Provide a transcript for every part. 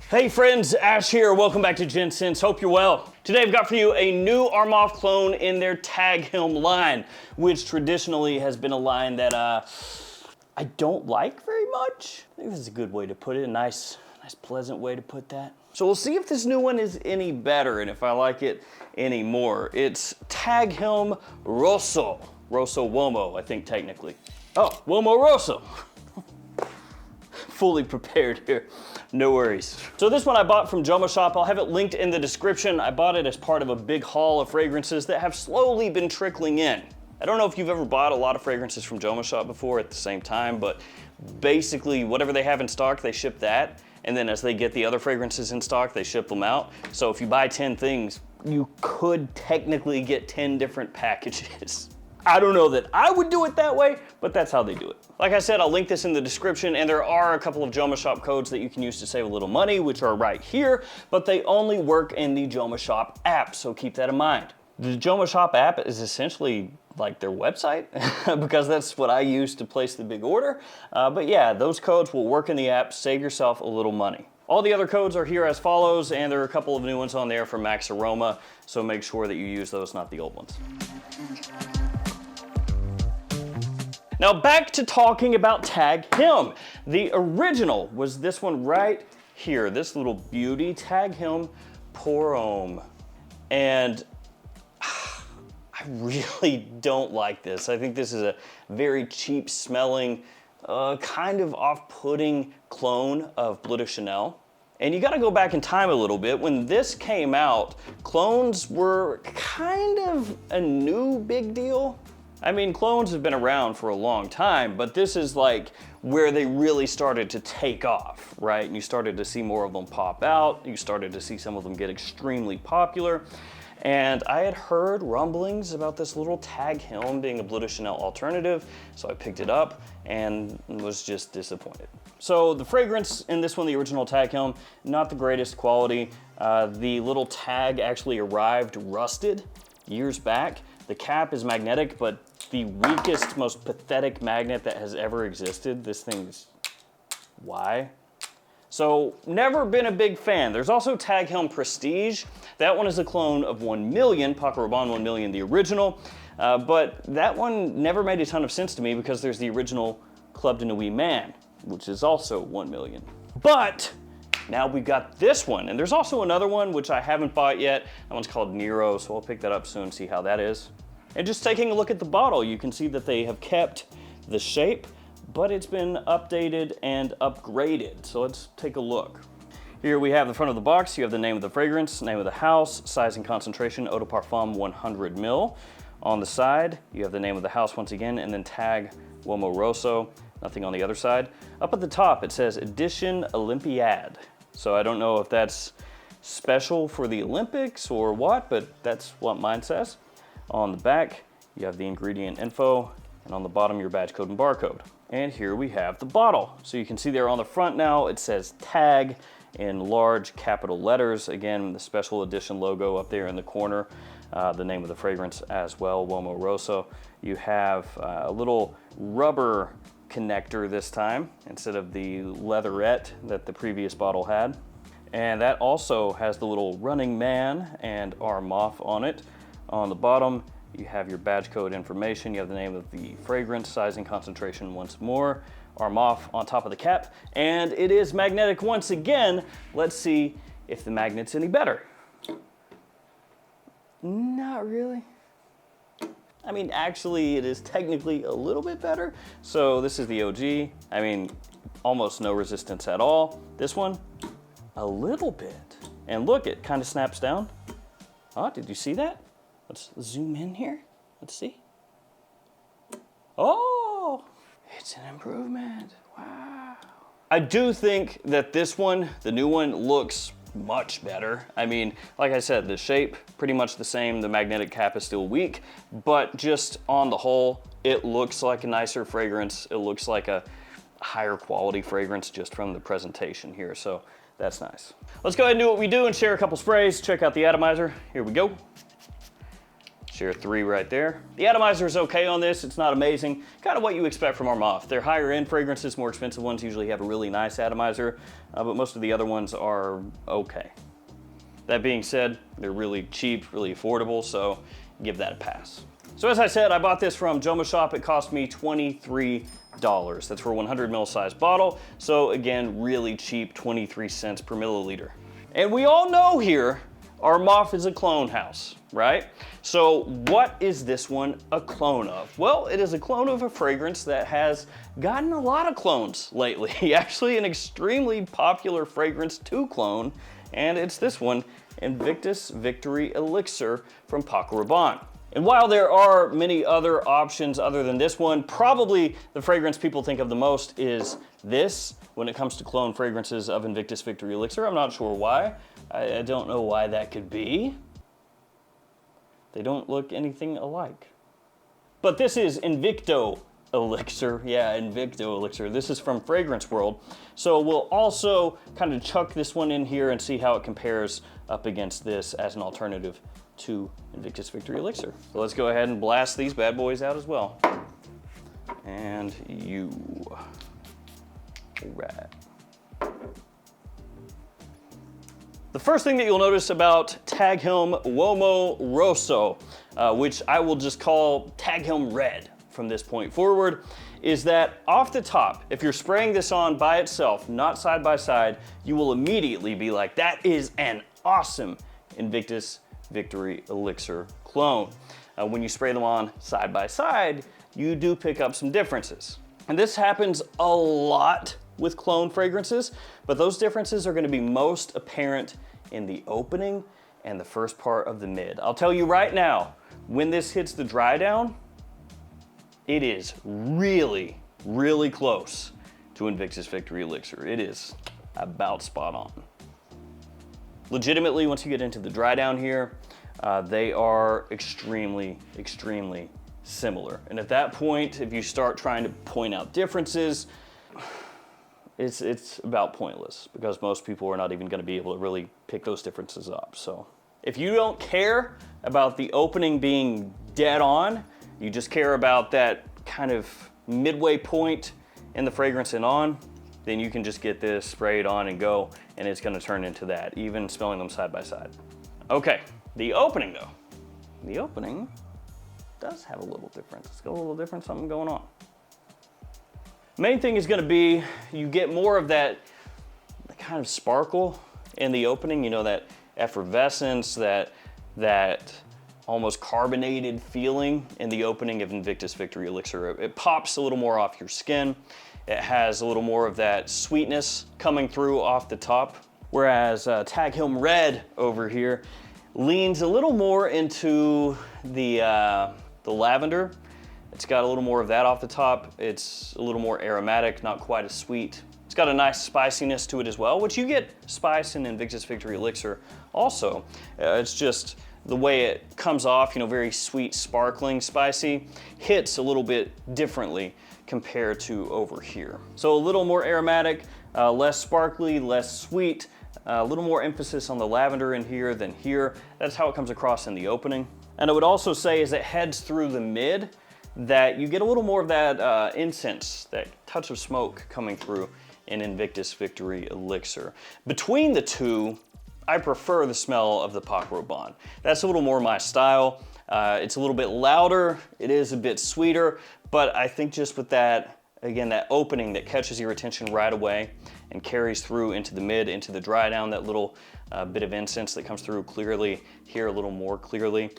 Hey friends, Ash here. Welcome back to Gents. Hope you're well. Today I've got for you a new Armaf clone in their Tag Helm line, which traditionally has been a line that I don't like very much. I think this is a good way to put it, a nice pleasant way to put that. So we'll see if this new one is any better and if I like it any more. It's Tag Helm Rosso. Rosso Uomo, I think technically. Oh, Uomo Rosso. Fully prepared here. No worries. So this one I bought from JOMASHOP. I'll have it linked in the description. I bought it as part of a big haul of fragrances that have slowly been trickling in. I don't know if you've ever bought a lot of fragrances from JOMASHOP before at the same time, but basically whatever they have in stock, they ship that. And then as they get the other fragrances in stock, they ship them out. So if you buy 10 things, you could technically get 10 different packages. I don't know that I would do it that way, but that's how they do it. Like I said, I'll link this in the description, and there are a couple of JOMASHOP codes that you can use to save a little money, which are right here, but they only work in the JOMASHOP app, so keep that in mind. The JOMASHOP app is essentially like their website, because that's what I use to place the big order. But yeah, those codes will work in the app, save yourself a little money. All the other codes are here as follows, and there are a couple of new ones on there for Max Aroma, so make sure that you use those, not the old ones. Now back to talking about Tag Helm. The original was this one right here, this little beauty, Tag Helm Pour Homme. And I really don't like this. I think this is a very cheap smelling, kind of off-putting clone of Bleu de Chanel. And you gotta go back in time a little bit. When this came out, clones were kind of a new big deal. I mean, clones have been around for a long time, but this is like where they really started to take off, right? And you started to see more of them pop out. You started to see some of them get extremely popular. And I had heard rumblings about this little Tag Helm being a Bleu de Chanel alternative, so I picked it up and was just disappointed. So the fragrance in this one, the original Tag Helm, not the greatest quality. The little tag actually arrived rusted years back. The cap is magnetic, but the weakest, most pathetic magnet that has ever existed. This thing's, why? So never been a big fan. There's also Tag Helm Prestige. That one is a clone of 1 million, Paco Rabanne 1 million, the original. But that one never made a ton of sense to me because there's the original Club de Nuit Man, which is also 1 million. But now we've got this one, and there's also another one which I haven't bought yet. That one's called Nero, so I'll pick that up soon, see how that is. And just taking a look at the bottle, you can see that they have kept the shape, but it's been updated and upgraded. So let's take a look. Here we have the front of the box. You have the name of the fragrance, name of the house, size and concentration, Eau de Parfum 100 ml. On the side, you have the name of the house once again, and then tag Uomo Rosso, nothing on the other side. Up at the top, it says Edition Olympiade. So I don't know if that's special for the Olympics or what, but that's what mine says. On the back, you have the ingredient info, and on the bottom, your badge code and barcode. And here we have the bottle. So you can see there on the front now, it says tag in large capital letters. Again, the special edition logo up there in the corner, the name of the fragrance as well, Uomo Rosso. You have a little rubber connector this time, instead of the leatherette that the previous bottle had. And that also has the little running man and Armaf on it. On the bottom, you have your badge code information. You have the name of the fragrance, size and concentration once more. Armaf on top of the cap. And it is magnetic once again. Let's see if the magnet's any better. Not really. I mean, actually, it is technically a little bit better. So this is the OG. I mean, almost no resistance at all. This one, a little bit. And look, it kind of snaps down. Oh, did you see that? Let's zoom in here. Let's see. Oh, it's an improvement. Wow. I do think that this one, the new one, looks much better. I mean, like I said, the shape, pretty much the same. The magnetic cap is still weak, but just on the whole, it looks like a nicer fragrance. It looks like a higher quality fragrance just from the presentation here. So that's nice. Let's go ahead and do what we do and share a couple sprays. Check out the atomizer. Here we go. Share 3 right there. The atomizer is okay on this. It's not amazing. Kind of what you expect from Armaf. They're higher end fragrances. More expensive ones usually have a really nice atomizer, but most of the other ones are okay. That being said, they're really cheap, really affordable, so give that a pass. So as I said, I bought this from JOMASHOP. It cost me $23. That's for a 100 ml size bottle. So again, really cheap, 23 cents per milliliter. And we all know here, Armaf is a clone house, right? So what is this one a clone of? Well, it is a clone of a fragrance that has gotten a lot of clones lately. Actually, an extremely popular fragrance to clone, and it's this one, Invictus Victory Elixir from Paco Rabanne. And while there are many other options other than this one, probably the fragrance people think of the most is this when it comes to clone fragrances of Invictus Victory Elixir. I'm not sure why. I don't know why that could be. They don't look anything alike. But this is Invicto Elixir. Yeah, Invicto Elixir. This is from Fragrance World. So we'll also kind of chuck this one in here and see how it compares up against this as an alternative to Invictus Victory Elixir. So let's go ahead and blast these bad boys out as well. And you. All right. The first thing that you'll notice about Tag Helm Uomo Rosso, which I will just call Tag Helm Red from this point forward, is that off the top, if you're spraying this on by itself, not side by side, you will immediately be like, that is an awesome Invictus Victory Elixir clone. When you spray them on side by side, you do pick up some differences. And this happens a lot with clone fragrances, but those differences are going to be most apparent in the opening and the first part of the mid. I'll tell you right now, when this hits the dry down, it is really, really close to Invictus Victory Elixir. It is about spot on. Legitimately, once you get into the dry down here, they are extremely, extremely similar. And at that point, if you start trying to point out differences, it's about pointless because most people are not even going to be able to really pick those differences up. So if you don't care about the opening being dead on, you just care about that kind of midway point in the fragrance and on, then you can just get this sprayed on and go, and it's going to turn into that, even smelling them side by side. Okay, the opening though. The opening does have a little difference. It's got a little different something going on. Main thing is going to be you get more of that kind of sparkle in the opening, you know, that effervescence, that almost carbonated feeling in the opening of Invictus Victory Elixir. It pops a little more off your skin. It has a little more of that sweetness coming through off the top. Whereas Tag Helm Red over here leans a little more into the lavender. It's got a little more of that off the top. It's a little more aromatic, not quite as sweet. It's got a nice spiciness to it as well, which you get spice in Invictus Victory Elixir also. It's just the way it comes off, you know, very sweet, sparkling, spicy, hits a little bit differently compared to over here. So a little more aromatic, less sparkly, less sweet, a little more emphasis on the lavender in here than here. That's how it comes across in the opening. And I would also say as it heads through the mid, that you get a little more of that incense, that touch of smoke coming through in Invictus Victory Elixir. Between the two, I prefer the smell of the Paco Rabanne. That's a little more my style. It's a little bit louder, it is a bit sweeter, but I think just with that, again, that opening that catches your attention right away and carries through into the mid, into the dry down, that little bit of incense that comes through clearly here a little more clearly,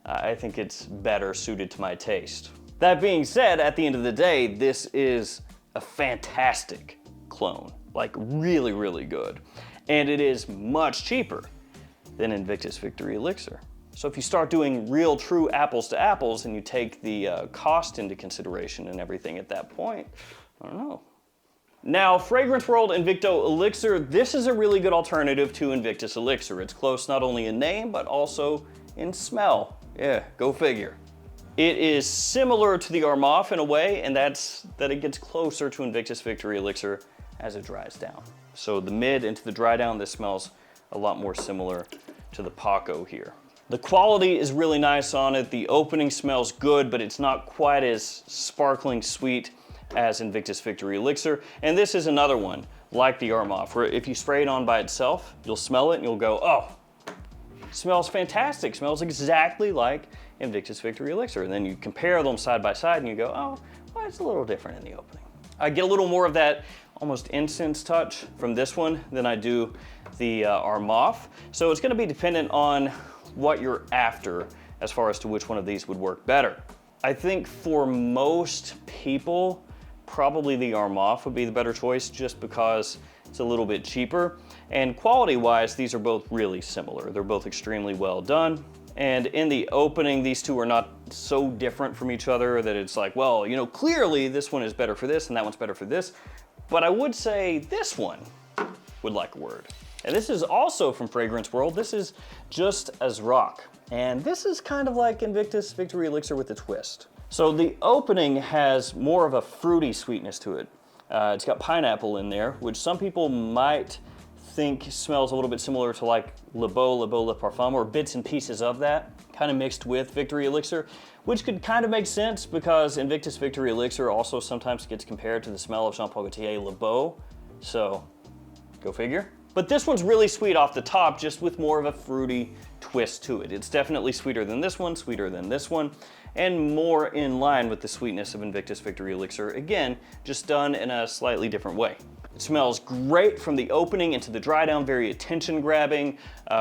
I think it's better suited to my taste. That being said, at the end of the day, this is a fantastic clone, like really, really good. And it is much cheaper than Invictus Victory Elixir. So if you start doing real true apples to apples and you take the cost into consideration and everything at that point, I don't know. Now, Fragrance World Invicto Elixir, this is a really good alternative to Invictus Elixir. It's close not only in name, but also in smell. Yeah, go figure. It is similar to the Armaf in a way, and that's that it gets closer to Invictus Victory Elixir as it dries down. So the mid into the dry down, this smells a lot more similar to the Paco here. The quality is really nice on it. The opening smells good, but it's not quite as sparkling sweet as Invictus Victory Elixir. And this is another one, like the Armaf, where if you spray it on by itself, you'll smell it and you'll go, oh, smells fantastic, smells exactly like Invictus Victory Elixir. And then you compare them side by side and you go, oh, well, it's a little different in the opening. I get a little more of that almost incense touch from this one than I do the Armaf. So it's gonna be dependent on what you're after as far as to which one of these would work better. I think for most people, probably the Armaf would be the better choice just because it's a little bit cheaper. And quality-wise, these are both really similar. They're both extremely well done. And in the opening, these two are not so different from each other that it's like, well, you know, clearly this one is better for this and that one's better for this. But I would say this one would like a word. And this is also from Fragrance World. This is Just As Rock. And this is kind of like Invictus Victory Elixir with a twist. So the opening has more of a fruity sweetness to it. It's got pineapple in there, which some people might think smells a little bit similar to like Le Beau Le Parfum, or bits and pieces of that, kind of mixed with Victory Elixir, which could kind of make sense because Invictus Victory Elixir also sometimes gets compared to the smell of Jean Paul Gaultier Le Beau, so go figure. But this one's really sweet off the top, just with more of a fruity twist to it. It's definitely sweeter than this one, and more in line with the sweetness of Invictus Victory Elixir. Again, just done in a slightly different way. It smells great from the opening into the dry down, very attention grabbing,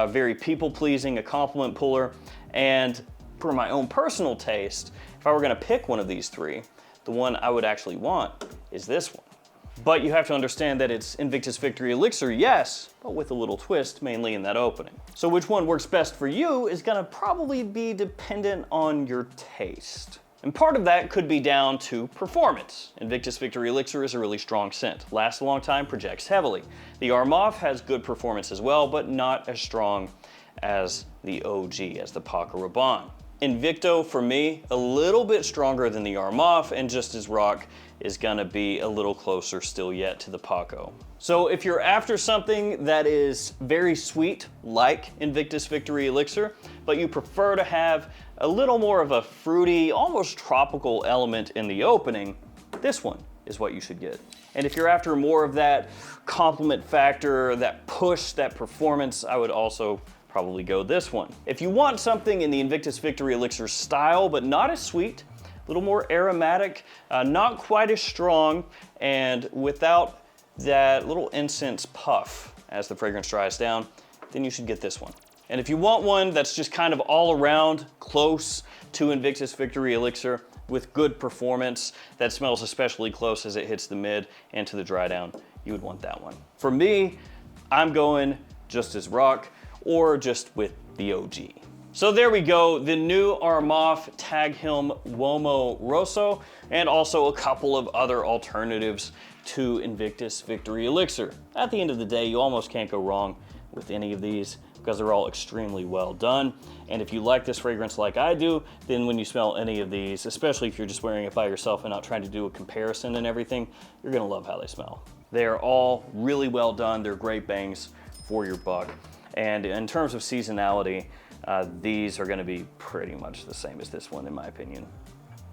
very people pleasing, a compliment puller. And for my own personal taste, if I were gonna pick one of these three, the one I would actually want is this one. But you have to understand that it's Invictus Victory Elixir, yes, but with a little twist, mainly in that opening. So which one works best for you is gonna probably be dependent on your taste. And part of that could be down to performance. Invictus Victory Elixir is a really strong scent, lasts a long time, projects heavily. The Armaf has good performance as well, but not as strong as the OG, as the Paco Rabanne. Invicto, for me, a little bit stronger than the Armaf, and Just As Rock is gonna be a little closer still yet to the Paco. So if you're after something that is very sweet, like Invictus Victory Elixir, but you prefer to have a little more of a fruity, almost tropical element in the opening, this one is what you should get. And if you're after more of that compliment factor, that push, that performance, I would also probably go this one. If you want something in the Invictus Victory Elixir style, but not as sweet, a little more aromatic, not quite as strong, and without that little incense puff as the fragrance dries down, then you should get this one. And if you want one that's just kind of all around close to Invictus Victory Elixir with good performance, that smells especially close as it hits the mid and to the dry down, you would want that one. For me, I'm going Just As Rock, or just with the OG. So there we go, the new Armaf Tag Him Uomo Rosso, and also a couple of other alternatives to Invictus Victory Elixir. At the end of the day, you almost can't go wrong with any of these because they're all extremely well done. And if you like this fragrance like I do, then when you smell any of these, especially if you're just wearing it by yourself and not trying to do a comparison and everything, you're gonna love how they smell. They're all really well done. They're great bangs for your buck. And in terms of seasonality, these are gonna be pretty much the same as this one in my opinion,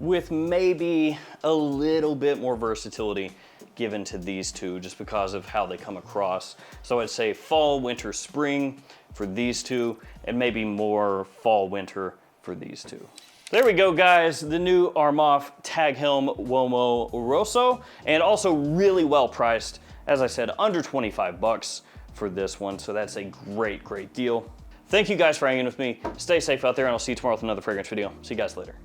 with maybe a little bit more versatility given to these two just because of how they come across. So I'd say fall, winter, spring for these two, and maybe more fall, winter for these two. There we go, guys, the new Armaf Tag Him Uomo Rosso, and also really well priced. As I said, under 25 bucks for this one, so that's a great, great deal. Thank you guys for hanging with me. Stay safe out there, and I'll see you tomorrow with another fragrance video. See you guys later.